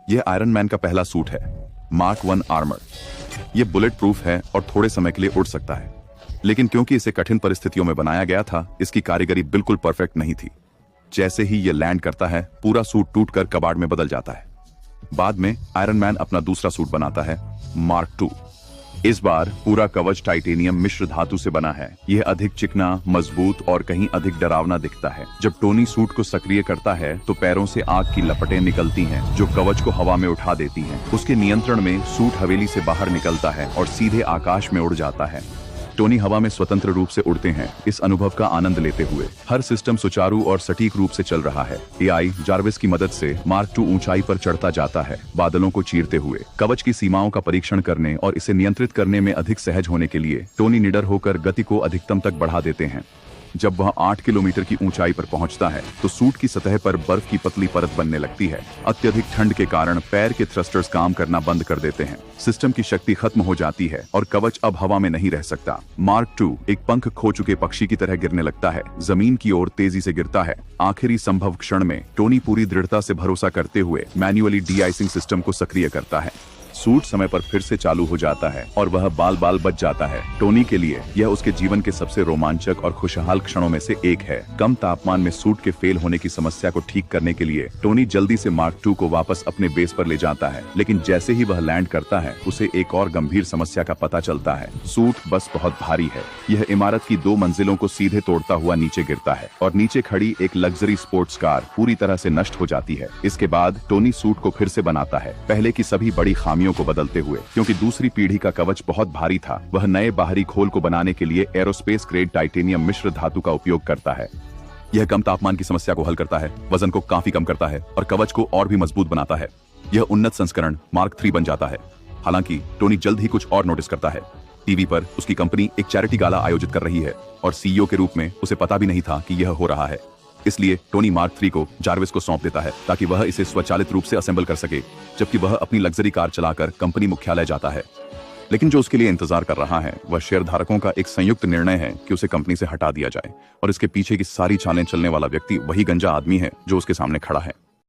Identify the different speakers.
Speaker 1: यह iron man का पहला सूट है, मार्क 1 आर्मर। यह बुलेट प्रूफ है और थोड़े समय के लिए उड़ सकता है, लेकिन क्योंकि इसे कठिन परिस्थितियों में बनाया गया था, इसकी कारीगरी बिल्कुल परफेक्ट नहीं थी। जैसे ही यह लैंड करता है, पूरा सूट टूटकर कबाड़ में बदल जाता है। बाद में आयरन मैन अपना दूसरा सूट बनाता है, मार्क 2। इस बार पूरा कवच टाइटेनियम मिश्र धातु से बना है। यह अधिक चिकना, मजबूत और कहीं अधिक डरावना दिखता है। जब टोनी सूट को सक्रिय करता है तो पैरों से आग की लपटें निकलती हैं, जो कवच को हवा में उठा देती हैं। उसके नियंत्रण में सूट हवेली से बाहर निकलता है और सीधे आकाश में उड़ जाता है। टोनी हवा में स्वतंत्र रूप से उड़ते हैं, इस अनुभव का आनंद लेते हुए। हर सिस्टम सुचारू और सटीक रूप से चल रहा है। एआई जार्विस की मदद से मार्क 2 ऊंचाई पर चढ़ता जाता है, बादलों को चीरते हुए। कवच की सीमाओं का परीक्षण करने और इसे नियंत्रित करने में अधिक सहज होने के लिए टोनी निडर होकर गति को अधिकतम तक बढ़ा देते हैं। जब वह 8 किलोमीटर की ऊंचाई पर पहुंचता है तो सूट की सतह पर बर्फ की पतली परत बनने लगती है। अत्यधिक ठंड के कारण पैर के थ्रस्टर्स काम करना बंद कर देते हैं। सिस्टम की शक्ति खत्म हो जाती है और कवच अब हवा में नहीं रह सकता। मार्क 2 एक पंख खो चुके पक्षी की तरह गिरने लगता है, जमीन की ओर तेजी से गिरता है। आखिरी संभव क्षण में टोनी पूरी दृढ़ता से भरोसा करते हुए मैन्युअली डी-आइसिंग सिस्टम को सक्रिय करता है। सूट समय पर फिर से चालू हो जाता है और वह बाल बाल बच जाता है। टोनी के लिए यह उसके जीवन के सबसे रोमांचक और खुशहाल क्षणों में से एक है। कम तापमान में सूट के फेल होने की समस्या को ठीक करने के लिए टोनी जल्दी से मार्क 2 को वापस अपने बेस पर ले जाता है, लेकिन जैसे ही वह लैंड करता है उसे एक और गंभीर समस्या का पता चलता है। सूट बस बहुत भारी है। यह इमारत की 2 मंजिलों को सीधे तोड़ता हुआ नीचे गिरता है और नीचे खड़ी एक लग्जरी स्पोर्ट्स कार पूरी तरह से नष्ट हो जाती है। इसके बाद टोनी सूट को फिर से बनाता है, पहले की सभी बड़ी खामियों को बदलते हुए। क्योंकि दूसरी पीढ़ी का कवच बहुत भारी था, वह नए बाहरी खोल को बनाने के लिए एरोस्पेस ग्रेड टाइटेनियम मिश्र धातु का उपयोग करता है। यह कम तापमान की समस्या को हल करता है, वजन को काफी कम करता है और कवच को और भी मजबूत बनाता है। यह उन्नत संस्करण मार्क 3 बन जाता है। हालांकि टोनी जल्द ही कुछ और नोटिस करता है। टीवी पर उसकी कंपनी एक चैरिटी गाला आयोजित कर रही है और सीईओ के रूप में उसे पता भी नहीं था कि यह हो रहा है। इसलिए टोनी मार्क 3 को जार्विस को सौंप देता है ताकि वह इसे स्वचालित रूप से असेंबल कर सके, जबकि वह अपनी लग्जरी कार चलाकर कंपनी मुख्यालय जाता है। लेकिन जो उसके लिए इंतजार कर रहा है वह शेयरधारकों का एक संयुक्त निर्णय है कि उसे कंपनी से हटा दिया जाए, और इसके पीछे की सारी चालें चलने वाला व्यक्ति वही गंजा आदमी है जो उसके सामने खड़ा है।